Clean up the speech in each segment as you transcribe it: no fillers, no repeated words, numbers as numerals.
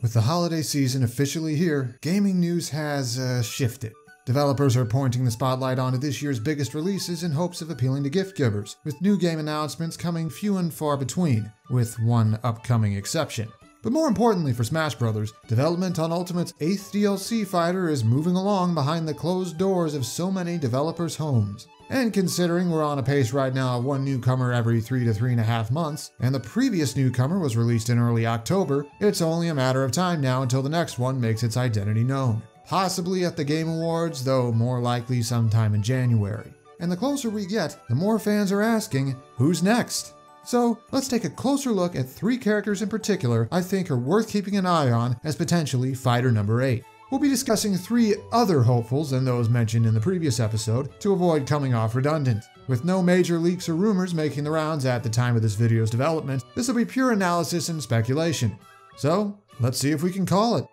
With the holiday season officially here, gaming news has shifted. Developers are pointing the spotlight onto this year's biggest releases in hopes of appealing to gift givers, with new game announcements coming few and far between, with one upcoming exception. But more importantly for Smash Bros., development on Ultimate's 8th DLC fighter is moving along behind the closed doors of so many developers' homes. And considering we're on a pace right now of one newcomer every 3 to 3.5 months, and the previous newcomer was released in early October, it's only a matter of time now until the next one makes its identity known. Possibly at the Game Awards, though more likely sometime in January. And the closer we get, the more fans are asking, who's next? So let's take a closer look at 3 characters in particular I think are worth keeping an eye on as potentially fighter number 8. We'll be discussing 3 other hopefuls than those mentioned in the previous episode to avoid coming off redundant. With no major leaks or rumors making the rounds at the time of this video's development, this will be pure analysis and speculation. So, let's see if we can call it.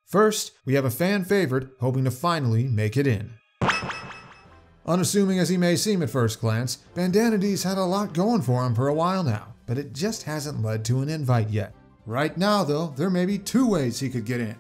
First, we have a fan favorite hoping to finally make it in. Unassuming as he may seem at first glance, Bandanity's had a lot going for him for a while now, but it just hasn't led to an invite yet. Right now, though, there may be 2 ways he could get in.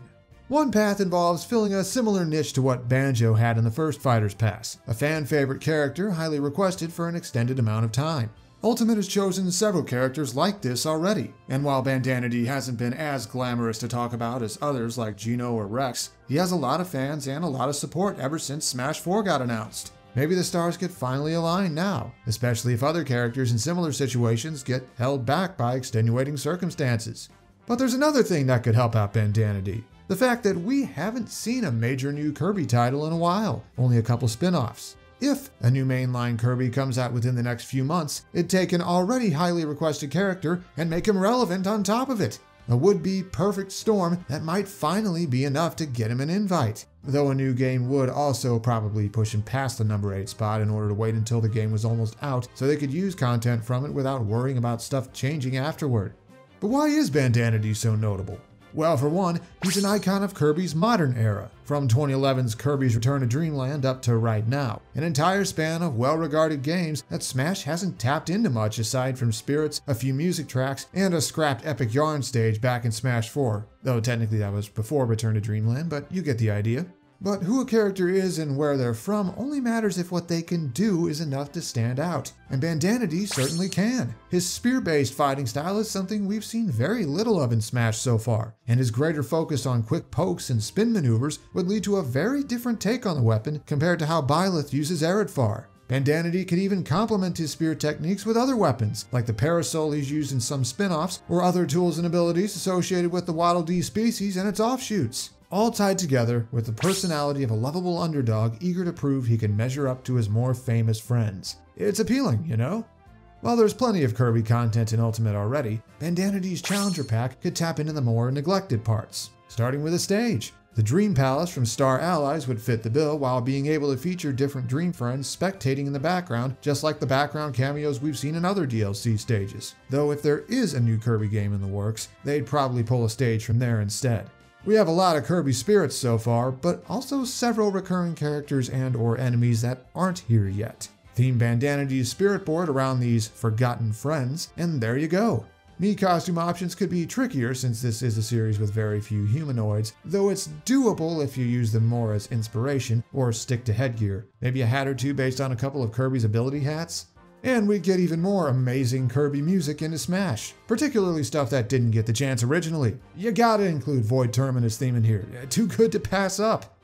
One path involves filling a similar niche to what Banjo had in the first Fighter's Pass, a fan favorite character highly requested for an extended amount of time. Ultimate has chosen several characters like this already, and while Bandanity hasn't been as glamorous to talk about as others like Geno or Rex, he has a lot of fans and a lot of support ever since Smash 4 got announced. Maybe the stars could finally align now, especially if other characters in similar situations get held back by extenuating circumstances. But there's another thing that could help out Bandanity. The fact that we haven't seen a major new Kirby title in a while, only a couple spin-offs. If a new mainline Kirby comes out within the next few months, it'd take an already highly requested character and make him relevant on top of it. A would-be perfect storm that might finally be enough to get him an invite. Though a new game would also probably push him past the number 8 spot in order to wait until the game was almost out so they could use content from it without worrying about stuff changing afterward. But why is Bandanity so notable? Well, for one, he's an icon of Kirby's modern era, from 2011's Kirby's Return to Dreamland up to right now, an entire span of well-regarded games that Smash hasn't tapped into much aside from Spirits, a few music tracks, and a scrapped epic yarn stage back in Smash 4, though technically that was before Return to Dreamland, but you get the idea. But who a character is and where they're from only matters if what they can do is enough to stand out. And Bandanity certainly can. His spear-based fighting style is something we've seen very little of in Smash so far, and his greater focus on quick pokes and spin maneuvers would lead to a very different take on the weapon compared to how Byleth uses Aridfar. Bandanity could even complement his spear techniques with other weapons, like the Parasol he's used in some spin-offs, or other tools and abilities associated with the Waddle Dee species and its offshoots. All tied together with the personality of a lovable underdog eager to prove he can measure up to his more famous friends. It's appealing, you know? While there's plenty of Kirby content in Ultimate already, Bandanity's Challenger Pack could tap into the more neglected parts, starting with a stage. The Dream Palace from Star Allies would fit the bill while being able to feature different Dream Friends spectating in the background, just like the background cameos we've seen in other DLC stages. Though if there is a new Kirby game in the works, they'd probably pull a stage from there instead. We have a lot of Kirby spirits so far, but also several recurring characters and/or enemies that aren't here yet. Theme Bandanity's spirit board around these forgotten friends, and there you go. Mii costume options could be trickier since this is a series with very few humanoids, though it's doable if you use them more as inspiration or stick to headgear. Maybe a hat or two based on a couple of Kirby's ability hats? And we'd get even more amazing Kirby music into Smash, particularly stuff that didn't get the chance originally. You gotta include Void Terminus theme in here, too good to pass up.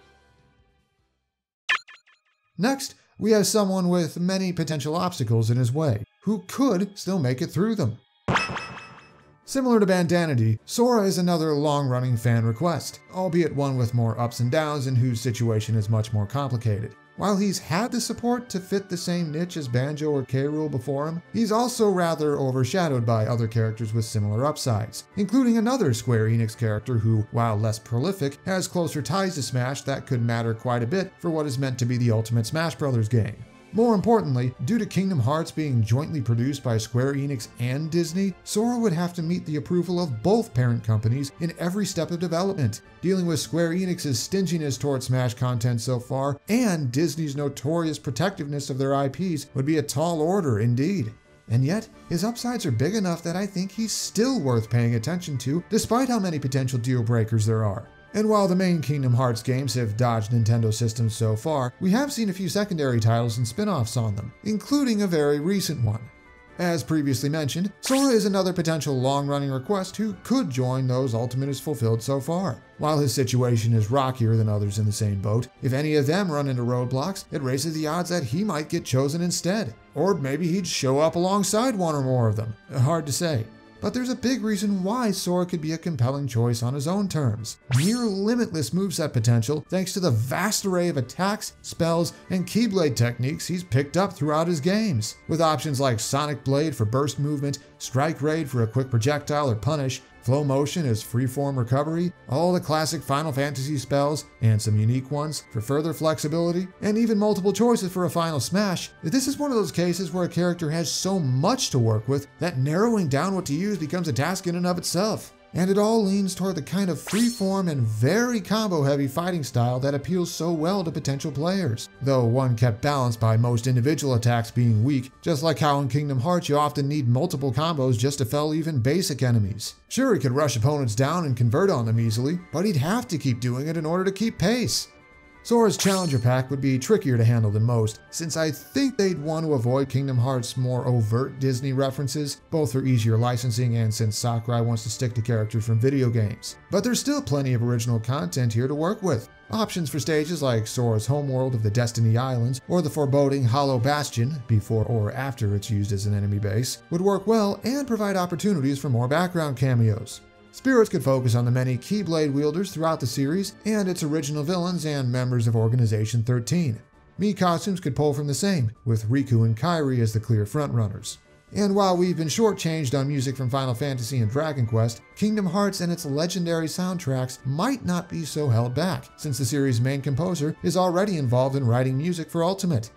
Next, we have someone with many potential obstacles in his way, who could still make it through them. Similar to Bandanity, Sora is another long-running fan request, albeit one with more ups and downs and whose situation is much more complicated. While he's had the support to fit the same niche as Banjo or K. Rool before him, he's also rather overshadowed by other characters with similar upsides, including another Square Enix character who, while less prolific, has closer ties to Smash that could matter quite a bit for what is meant to be the ultimate Smash Bros. Game. More importantly, due to Kingdom Hearts being jointly produced by Square Enix and Disney, Sora would have to meet the approval of both parent companies in every step of development. Dealing with Square Enix's stinginess towards Smash content so far, and Disney's notorious protectiveness of their IPs would be a tall order indeed. and yet his upsides are big enough that I think he's still worth paying attention to despite how many potential deal breakers there are. And while the main Kingdom Hearts games have dodged Nintendo systems so far, we have seen a few secondary titles and spin-offs on them, including a very recent one. As previously mentioned, Sora is another potential long-running request who could join those Ultimate is fulfilled so far. While his situation is rockier than others in the same boat, if any of them run into roadblocks, it raises the odds that he might get chosen instead. Or maybe he'd show up alongside one or more of them. Hard to say. But there's a big reason why Sora could be a compelling choice on his own terms. Near limitless moveset potential thanks to the vast array of attacks, spells, and Keyblade techniques he's picked up throughout his games. With options like Sonic Blade for burst movement, Strike Raid for a quick projectile or punish, Flow Motion as freeform recovery, all the classic Final Fantasy spells, and some unique ones for further flexibility, and even multiple choices for a final smash, this is one of those cases where a character has so much to work with that narrowing down what to use becomes a task in and of itself. And it all leans toward the kind of freeform and very combo-heavy fighting style that appeals so well to potential players, though one kept balanced by most individual attacks being weak, just like how in Kingdom Hearts you often need multiple combos just to fell even basic enemies. Sure, he could rush opponents down and convert on them easily, but he'd have to keep doing it in order to keep pace. Sora's Challenger Pack would be trickier to handle than most, since I think they'd want to avoid Kingdom Hearts' more overt Disney references, both for easier licensing and since Sakurai wants to stick to characters from video games. But there's still plenty of original content here to work with. Options for stages like Sora's homeworld of the Destiny Islands or the foreboding Hollow Bastion, before or after it's used as an enemy base, would work well and provide opportunities for more background cameos. Spirits could focus on the many Keyblade wielders throughout the series and its original villains and members of Organization 13. Mii costumes could pull from the same, with Riku and Kairi as the clear frontrunners. And while we've been shortchanged on music from Final Fantasy and Dragon Quest, Kingdom Hearts and its legendary soundtracks might not be so held back, since the series' main composer is already involved in writing music for Ultimate.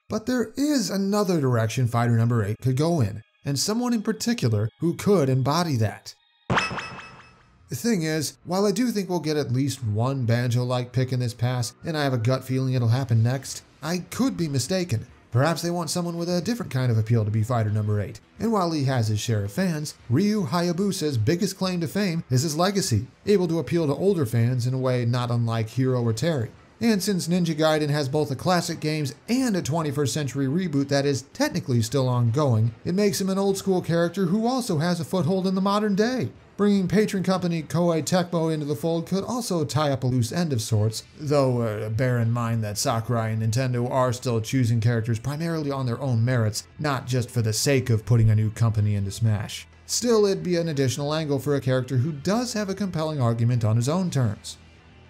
But there is another direction Fighter Number 8 could go in, and someone in particular who could embody that. The thing is, while I do think we'll get at least one Banjo-like pick in this pass, and I have a gut feeling it'll happen next, I could be mistaken. Perhaps they want someone with a different kind of appeal to be Fighter Number 8. And while he has his share of fans, Ryu Hayabusa's biggest claim to fame is his legacy, able to appeal to older fans in a way not unlike Hiro or Terry. And since Ninja Gaiden has both the classic games and a 21st century reboot that is technically still ongoing, it makes him an old school character who also has a foothold in the modern day. Bringing patron company Koei Tecmo into the fold could also tie up a loose end of sorts, though bear in mind that Sakurai and Nintendo are still choosing characters primarily on their own merits, not just for the sake of putting a new company into Smash. Still, it'd be an additional angle for a character who does have a compelling argument on his own terms.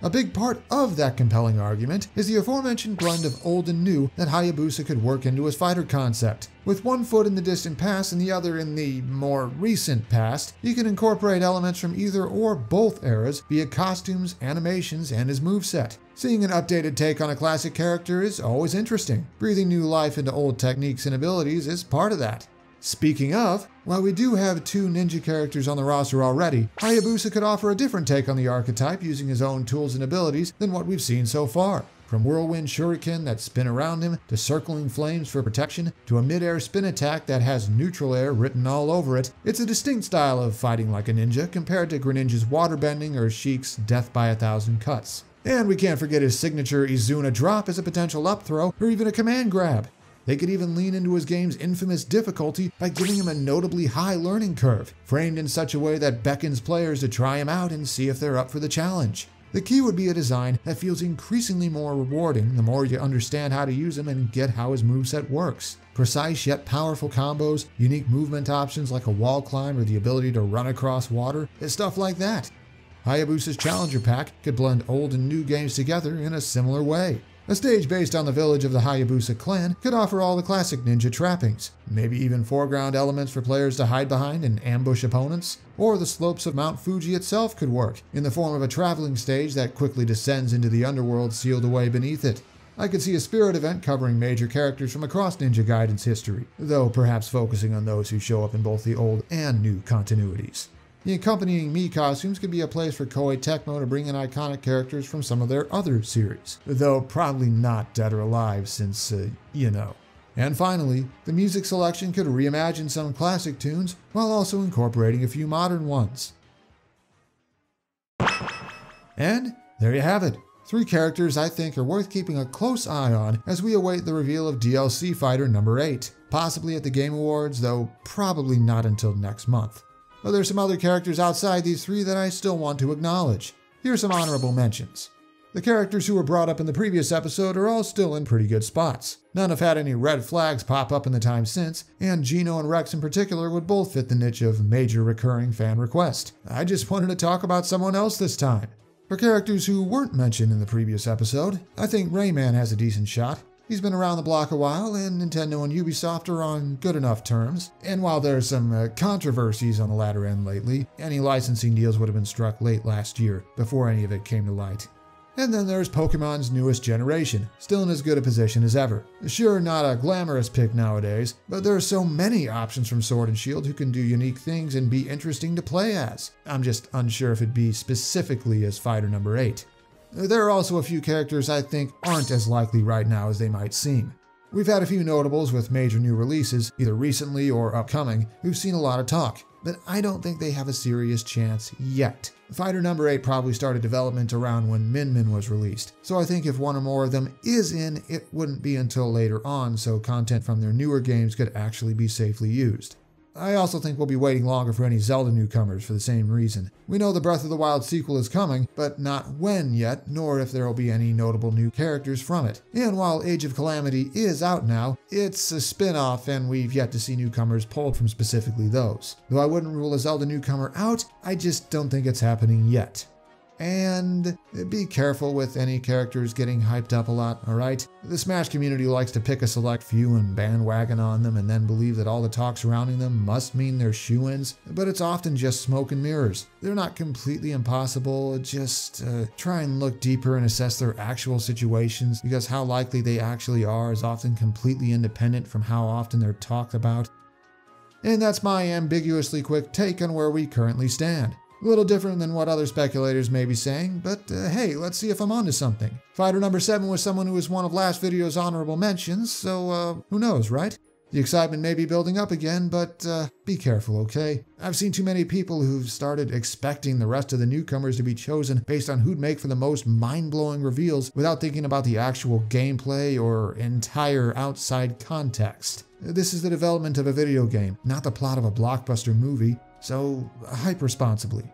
A big part of that compelling argument is the aforementioned blend of old and new that Hayabusa could work into his fighter concept. With one foot in the distant past and the other in the more recent past, he can incorporate elements from either or both eras via costumes, animations, and his moveset. Seeing an updated take on a classic character is always interesting. Breathing new life into old techniques and abilities is part of that. Speaking of, while we do have two ninja characters on the roster already, Hayabusa could offer a different take on the archetype using his own tools and abilities than what we've seen so far. From whirlwind shuriken that spin around him, to circling flames for protection, to a mid-air spin attack that has neutral air written all over it, it's a distinct style of fighting like a ninja compared to Greninja's waterbending or Sheik's death by 1,000 cuts. And we can't forget his signature Izuna drop as a potential up throw or even a command grab. They could even lean into his game's infamous difficulty by giving him a notably high learning curve, framed in such a way that beckons players to try him out and see if they're up for the challenge. The key would be a design that feels increasingly more rewarding the more you understand how to use him and get how his moveset works. Precise yet powerful combos, unique movement options like a wall climb or the ability to run across water, and stuff like that. Hayabusa's Challenger Pack could blend old and new games together in a similar way. A stage based on the village of the Hayabusa clan could offer all the classic ninja trappings, maybe even foreground elements for players to hide behind and ambush opponents. Or the slopes of Mount Fuji itself could work, in the form of a traveling stage that quickly descends into the underworld sealed away beneath it. I could see a spirit event covering major characters from across Ninja Gaiden's history, though perhaps focusing on those who show up in both the old and new continuities. The accompanying Mii costumes could be a place for Koei Tecmo to bring in iconic characters from some of their other series, though probably not Dead or Alive since, you know. And finally, the music selection could reimagine some classic tunes while also incorporating a few modern ones. And there you have it. 3 characters I think are worth keeping a close eye on as we await the reveal of DLC Fighter number 8, possibly at the Game Awards, though probably not until next month. But there's some other characters outside these 3 that I still want to acknowledge. Here are some honorable mentions. The characters who were brought up in the previous episode are all still in pretty good spots. None have had any red flags pop up in the time since, and Gino and Rex in particular would both fit the niche of major recurring fan request. I just wanted to talk about someone else this time. For characters who weren't mentioned in the previous episode, I think Rayman has a decent shot. He's been around the block a while, and Nintendo and Ubisoft are on good enough terms. And while there's some controversies on the latter end lately, any licensing deals would have been struck late last year, before any of it came to light. And then there's Pokemon's newest generation, still in as good a position as ever. Sure, not a glamorous pick nowadays, but there are so many options from Sword and Shield who can do unique things and be interesting to play as. I'm just unsure if it'd be specifically as Fighter number 8. There are also a few characters I think aren't as likely right now as they might seem. We've had a few notables with major new releases, either recently or upcoming, who've seen a lot of talk, but I don't think they have a serious chance yet. Fighter number 8 probably started development around when Min Min was released, so I think if one or more of them is in, it wouldn't be until later on, so content from their newer games could actually be safely used. I also think we'll be waiting longer for any Zelda newcomers for the same reason. We know the Breath of the Wild sequel is coming, but not when yet, nor if there will be any notable new characters from it. And while Age of Calamity is out now, it's a spin-off and we've yet to see newcomers pulled from specifically those. Though I wouldn't rule a Zelda newcomer out, I just don't think it's happening yet. And be careful with any characters getting hyped up a lot, alright? The Smash community likes to pick a select few and bandwagon on them and then believe that all the talk surrounding them must mean they're shoo-ins, but it's often just smoke and mirrors. They're not completely impossible, just try and look deeper and assess their actual situations, because how likely they actually are is often completely independent from how often they're talked about. And that's my ambiguously quick take on where we currently stand. A little different than what other speculators may be saying, but hey, let's see if I'm onto something. Fighter number 7 was someone who was one of last video's honorable mentions, so who knows, right? The excitement may be building up again, but be careful, okay? I've seen too many people who've started expecting the rest of the newcomers to be chosen based on who'd make for the most mind-blowing reveals without thinking about the actual gameplay or entire outside context. This is the development of a video game, not the plot of a blockbuster movie. So, hype responsibly.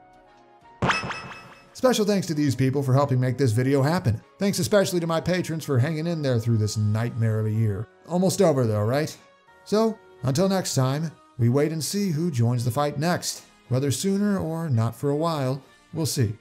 Special thanks to these people for helping make this video happen. Thanks especially to my patrons for hanging in there through this nightmare of a year. Almost over though, right? So, until next time, we wait and see who joins the fight next. Whether sooner or not for a while, we'll see.